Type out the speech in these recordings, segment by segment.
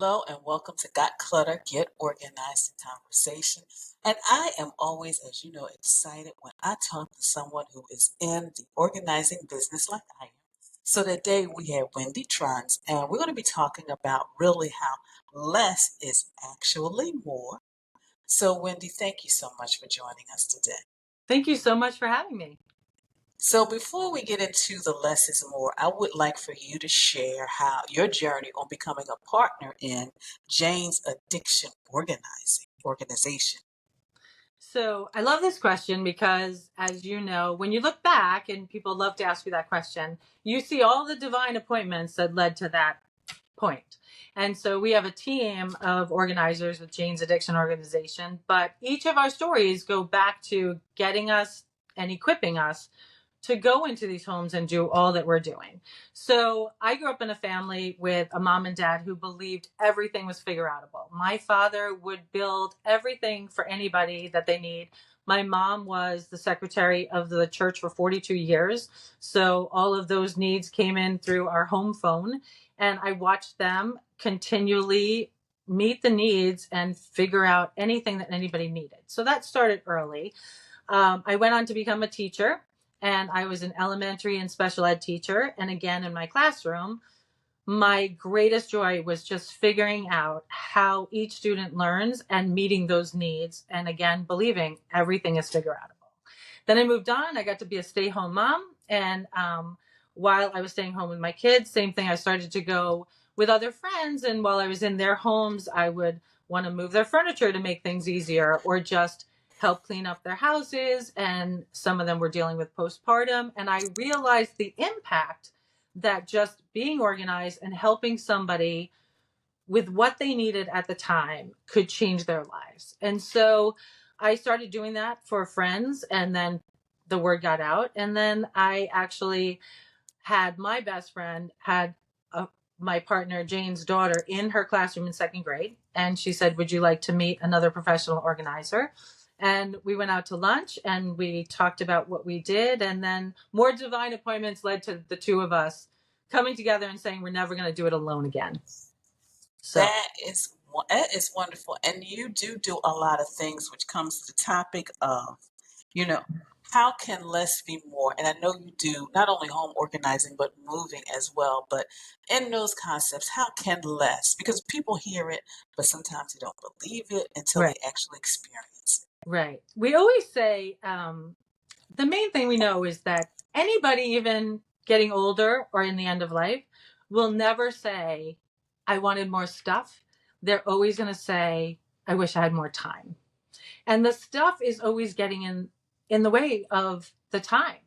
Hello and welcome to Got Clutter, Get Organized in Conversation. And I am always, as you know, excited when I talk to someone who is in the organizing business like I am. So today we have Wendy Trunz, and we're going to be talking about really how less is actually more. So, Wendy, thank you so much for joining us today. Thank you so much for having me. So before we get into the less is more, I would like for you to share how your journey on becoming a partner in Jane's Addiction Organization. So I love this question because, as you know, when you look back, and people love to ask you that question, you see all the divine appointments that led to that point. And so we have a team of organizers with Jane's Addiction Organization, but each of our stories go back to getting us and equipping us to go into these homes and do all that we're doing. So I grew up in a family with a mom and dad who believed everything was figure outable. My father would build everything for anybody that they need. My mom was the secretary of the church for 42 years. So all of those needs came in through our home phone. And I watched them continually meet the needs and figure out anything that anybody needed. So that started early. I went on to become a teacher, and I was an elementary and special ed teacher. And again, in my classroom, my greatest joy was just figuring out how each student learns and meeting those needs. And again, believing everything is figure outable. Then I moved on. I got to be a stay-home mom. And while I was staying home with my kids, same thing, I started to go with other friends. And while I was in their homes, I would want to move their furniture to make things easier, or just help clean up their houses. And some of them were dealing with postpartum. And I realized the impact that just being organized and helping somebody with what they needed at the time could change their lives. And so I started doing that for friends, and then the word got out. And then I actually had my best friend had my partner Jane's daughter in her classroom in second grade, and she said, would you like to meet another professional organizer? And we went out to lunch and we talked about what we did, and then more divine appointments led to the two of us coming together and saying we're never going to do it alone again. So That is wonderful. And you do a lot of things which comes to the topic of, you know, how can less be more? And I know you do not only home organizing, but moving as well. But in those concepts, how can less? Because people hear it, but sometimes they don't believe it until right. they actually experience Right. We always say the main thing we know is that anybody, even getting older or in the end of life, will never say, I wanted more stuff. They're always going to say, I wish I had more time. And the stuff is always getting in the way of the time.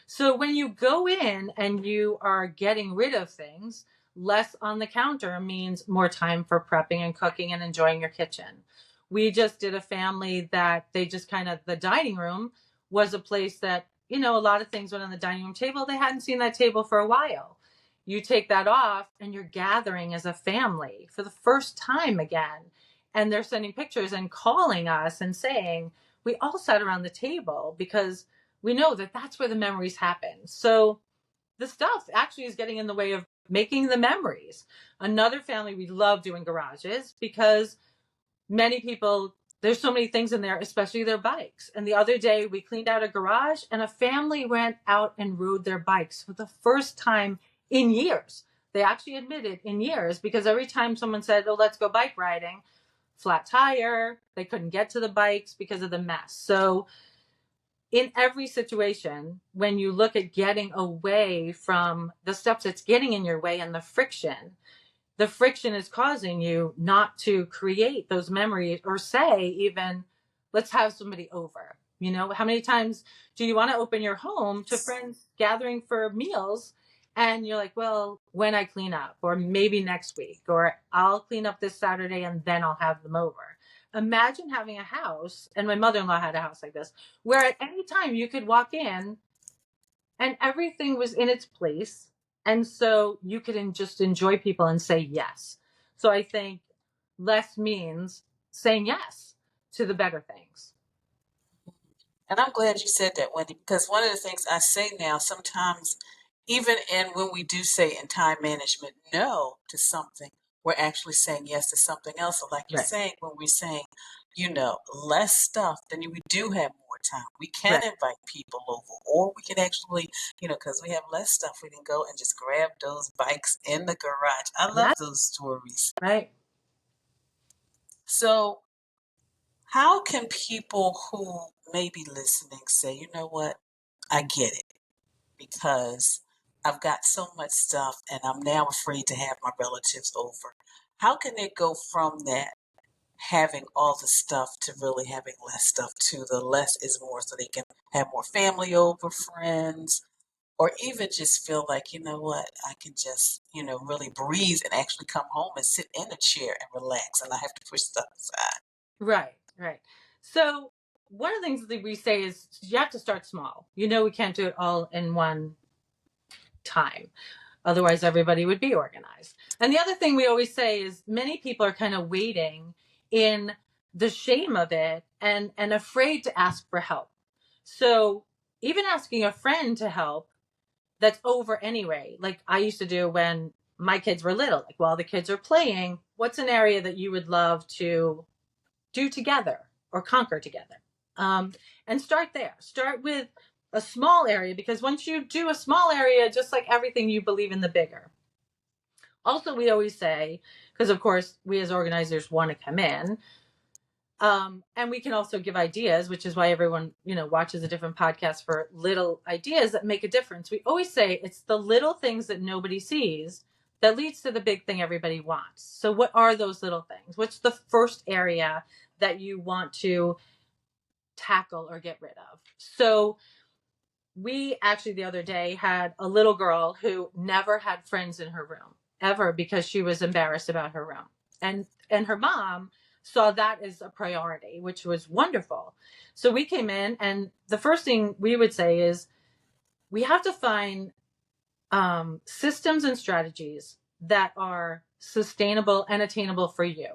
So when you go in and you are getting rid of things, less on the counter means more time for prepping and cooking and enjoying your kitchen. We just did a family that they just kind of, the dining room was a place that, you know, a lot of things went on the dining room table. They hadn't seen that table for a while. You take that off and you're gathering as a family for the first time again. And they're sending pictures and calling us and saying, we all sat around the table because we know that that's where the memories happen. So the stuff actually is getting in the way of making the memories. Another family, we love doing garages because many people, there's so many things in there, especially their bikes. And the other day we cleaned out a garage and a family went out and rode their bikes for the first time in years. They actually admitted in years, because every time someone said, oh, let's go bike riding, flat tire, they couldn't get to the bikes because of the mess. So in every situation, when you look at getting away from the stuff that's getting in your way and the friction is causing you not to create those memories, or say even, let's have somebody over. You know, how many times do you want to open your home to friends gathering for meals, and you're like, well, when I clean up, or maybe next week, or I'll clean up this Saturday and then I'll have them over. Imagine having a house, and my mother-in-law had a house like this, where at any time you could walk in and everything was in its place. And so you could just enjoy people and say yes. So I think less means saying yes to the better things. And I'm glad you said that, Wendy, because one of the things I say now, sometimes, even in when we do say in time management, no to something, we're actually saying yes to something else. So like you're Right. saying, when we're saying, less stuff, then we do have more time. We can Right. invite people over, or we can actually, because we have less stuff, we can go and just grab those bikes in the garage. I love Yeah. those stories. Right. So how can people who may be listening say, you know what, I get it because I've got so much stuff and I'm now afraid to have my relatives over. How can they go from that having all the stuff to really having less stuff to the less is more so they can have more family over, friends, or even just feel like, you know what, I can just, really breathe and actually come home and sit in a chair and relax and I have to push stuff aside. Right. Right. So one of the things that we say is you have to start small. We can't do it all in one time. Otherwise, everybody would be organized. And the other thing we always say is many people are kind of waiting in the shame of it and afraid to ask for help. So even asking a friend to help that's over anyway, like I used to do when my kids were little, like while the kids are playing, what's an area that you would love to do together or conquer together? And start there. Start with a small area, because once you do a small area, just like everything, you believe in the bigger. Also, we always say, because of course we as organizers want to come in, and we can also give ideas, which is why everyone watches a different podcast for little ideas that make a difference. We always say it's the little things that nobody sees that leads to the big thing everybody wants. So what are those little things? What's the first area that you want to tackle or get rid of? So we actually the other day had a little girl who never had friends in her room ever because she was embarrassed about her room. And her mom saw that as a priority, which was wonderful. So we came in, and the first thing we would say is we have to find systems and strategies that are sustainable and attainable for you.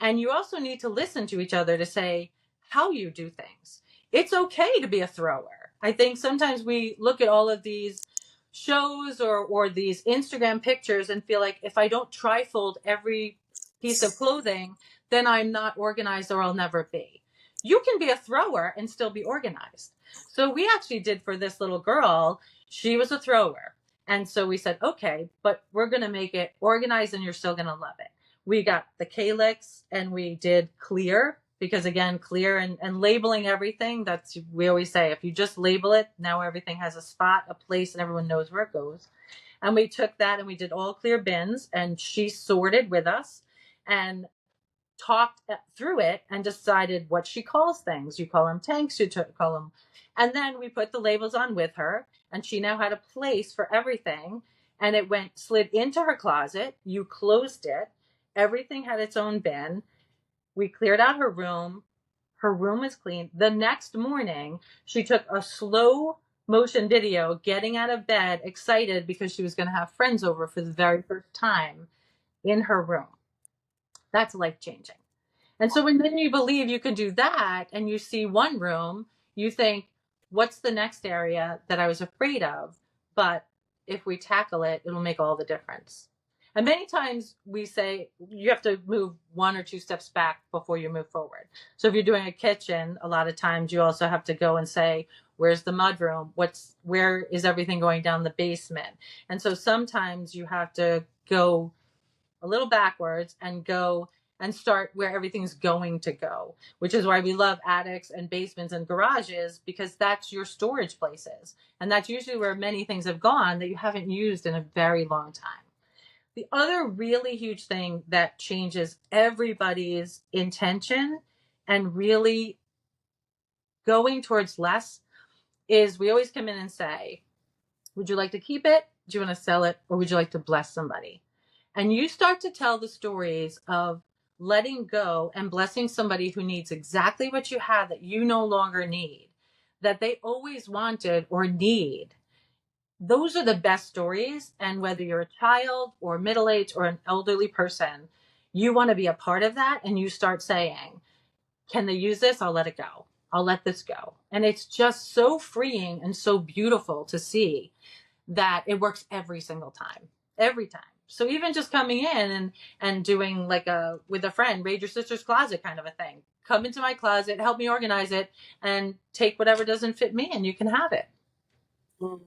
And you also need to listen to each other to say how you do things. It's okay to be a thrower. I think sometimes we look at all of these shows or these Instagram pictures and feel like if I don't trifold every piece of clothing, then I'm not organized or I'll never be. You can be a thrower and still be organized. So we actually did for this little girl, she was a thrower. And so we said, okay, but we're going to make it organized and you're still going to love it. We got the calyx and we did clear, because again, clear and labeling everything. That's, we always say, if you just label it, now everything has a spot, a place, and everyone knows where it goes. And we took that and we did all clear bins, and she sorted with us and talked through it and decided what she calls things. You call them tanks, you call them. And then we put the labels on with her, and she now had a place for everything. And it slid into her closet. You closed it. Everything had its own bin. We cleared out her room. Her room was clean. The next morning, she took a slow motion video getting out of bed, excited because she was going to have friends over for the very first time in her room. That's life changing. And so when then you believe you can do that and you see one room, you think, what's the next area that I was afraid of? But if we tackle it, it'll make all the difference. And many times we say you have to move one or two steps back before you move forward. So if you're doing a kitchen, a lot of times you also have to go and say, where's the mud room? Where is everything going down the basement? And so sometimes you have to go a little backwards and go and start where everything's going to go, which is why we love attics and basements and garages, because that's your storage places. And that's usually where many things have gone that you haven't used in a very long time. The other really huge thing that changes everybody's intention and really going towards less is we always come in and say, would you like to keep it? Do you want to sell it? Or would you like to bless somebody? And you start to tell the stories of letting go and blessing somebody who needs exactly what you have that you no longer need, that they always wanted or need. Those are the best stories. And whether you're a child or middle-aged or an elderly person, you want to be a part of that. And you start saying, can they use this? I'll let it go. I'll let this go. And it's just so freeing and so beautiful to see that it works every single time, every time. So even just coming in and doing like a with a friend, raid your sister's closet kind of a thing. Come into my closet, help me organize it, and take whatever doesn't fit me, and you can have it. Mm.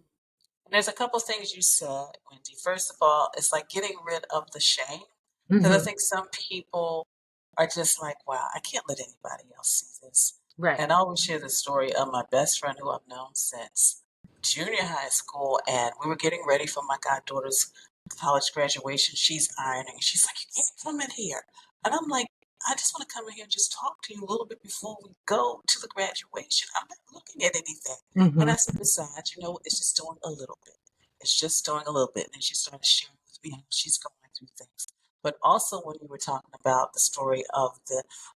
And there's a couple things you said, Wendy. First of all, it's like getting rid of the shame. Because I Mm-hmm. think some people are just like, wow, I can't let anybody else see this. Right. And I always share the story of my best friend who I've known since junior high school. And we were getting ready for my goddaughter's college graduation. She's ironing. She's like, you can't come in here. And I'm like, I just want to come in here and just talk to you a little bit before we go to the graduation. I'm not looking at anything. And Mm-hmm. I said, besides, it's just doing a little bit. It's just doing a little bit. And then she started sharing with me how she's going through things. But also when you were talking about the story of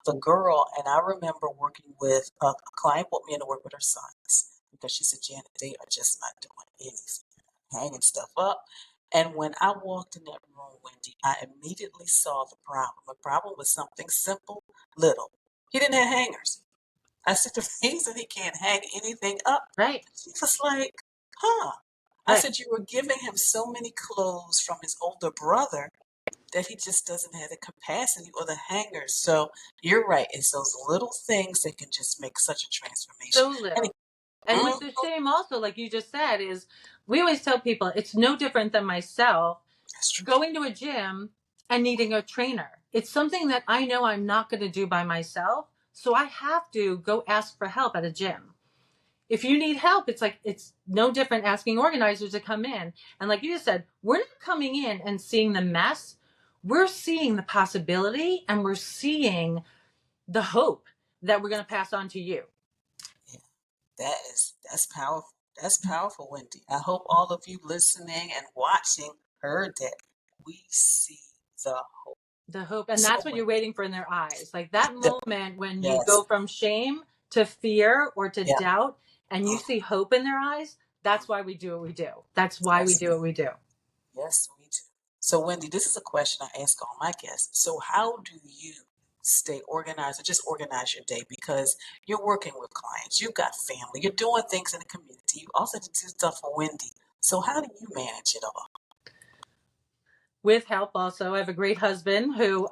the girl, and I remember working with a client put me in to work with her sons because she said, Janet, they are just not doing anything, hanging stuff up. And when I walked in that room, Wendy, I immediately saw the problem. The problem was something simple, little. He didn't have hangers. I said, the reason he can't hang anything up. Right. She was like, huh. I Right. said, you were giving him so many clothes from his older brother that he just doesn't have the capacity or the hangers. So you're right. It's those little things that can just make such a transformation. So And little. And with mm, the shame also, like you just said, is we always tell people it's no different than myself that's true. going to a gym and needing a trainer. It's something that I know I'm not going to do by myself. So I have to go ask for help at a gym. If you need help, it's like it's no different asking organizers to come in. And like you just said, we're not coming in and seeing the mess. We're seeing the possibility and we're seeing the hope that we're going to pass on to you. Yeah, that's powerful. That's powerful, Wendy. I hope all of you listening and watching heard that. We see the hope. The hope. And So that's what you're Wendy, waiting for in their eyes. Like that the, moment when you yes, go from shame to fear or to yeah, doubt and you mm, see hope in their eyes. That's why we do what we do. That's why we yes, do what we do. yes, we do. So, Wendy, this is a question I ask all my guests. So, how do you stay organized or just organize your day? Because you're working with clients, you've got family, you're doing things in the community, you also have to do stuff for Wendy. So, how do you manage it all? With help also. I have a great husband who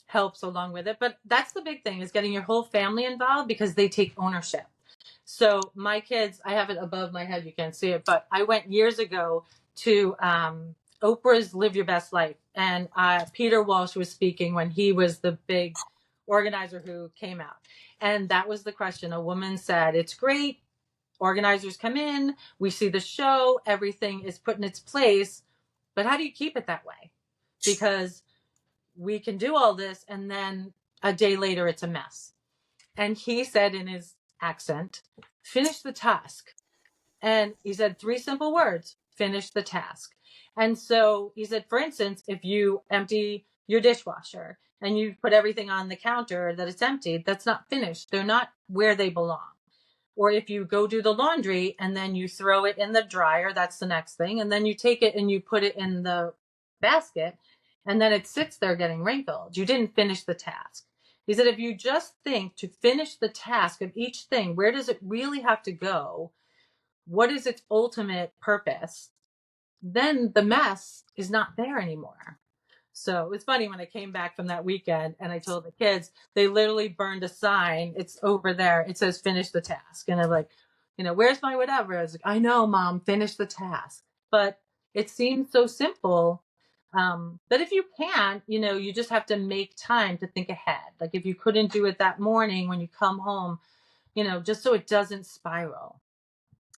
helps along with it. But that's the big thing is getting your whole family involved because they take ownership. So my kids, I have it above my head. You can't see it, but I went years ago to Oprah's Live Your Best Life. And Peter Walsh was speaking when he was the big organizer who came out. And that was the question. A woman said, it's great. Organizers come in, we see the show, everything is put in its place. But how do you keep it that way? Because we can do all this and then a day later it's a mess. And he said in his accent, finish the task. And he said three simple words, finish the task. And so he said, for instance, if you empty your dishwasher and you put everything on the counter that it's emptied, that's not finished. They're not where they belong. Or if you go do the laundry and then you throw it in the dryer, that's the next thing. And then you take it and you put it in the basket and then it sits there getting wrinkled. You didn't finish the task. He said, if you just think to finish the task of each thing, where does it really have to go? What is its ultimate purpose? Then the mess is not there anymore. So it's funny when I came back from that weekend and I told the kids, they literally burned a sign. It's over there. It says finish the task. And I'm like, where's my whatever? I was like, I know, mom, finish the task. But it seems so simple. But if you can't, you just have to make time to think ahead. Like if you couldn't do it that morning when you come home, just so it doesn't spiral.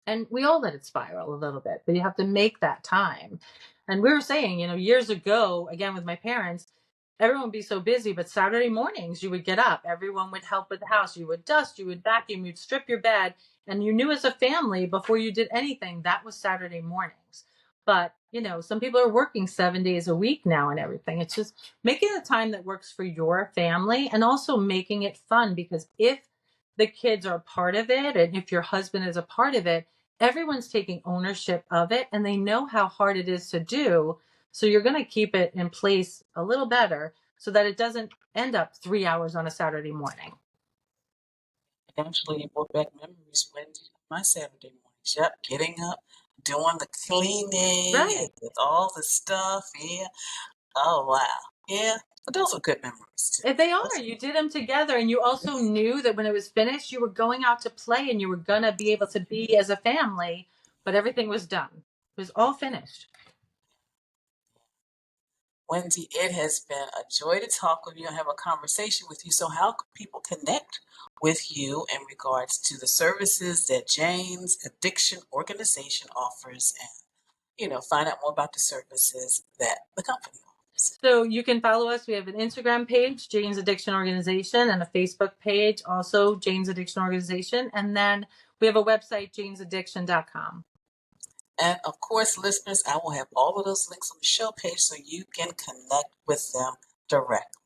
And we all let it spiral a little bit, but you have to make that time. And we were saying, years ago, again with my parents, everyone would be so busy, but Saturday mornings you would get up, everyone would help with the house, you would dust, you would vacuum, you'd strip your bed, and you knew as a family before you did anything that was Saturday mornings. But some people are working 7 days a week now and everything. It's just making the time that works for your family and also making it fun, because if the kids are part of it and if your husband is a part of it, everyone's taking ownership of it and they know how hard it is to do. So you're going to keep it in place a little better so that it doesn't end up 3 hours on a Saturday morning. Actually, it brought back memories, Wendy, my Saturday mornings. Yep, getting up, doing the cleaning and Right. with all the stuff. Yeah. Oh, wow. Yeah. But those were good memories too. They are. Those- You did them together, and you also knew that when it was finished, you were going out to play and you were going to be able to be as a family, but everything was done. It was all finished. Wendy, it has been a joy to talk with you and have a conversation with you. So, how can people connect with you in regards to the services that Jane's Addiction Organization offers and, find out more about the services that the company offers? So you can follow us. We have an Instagram page, Jane's Addiction Organization, and a Facebook page, also Jane's Addiction Organization. And then we have a website, janesaddiction.com. And of course, listeners, I will have all of those links on the show page so you can connect with them directly.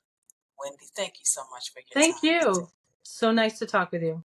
Wendy, thank you so much for your Thank time today. you. So nice to talk with you.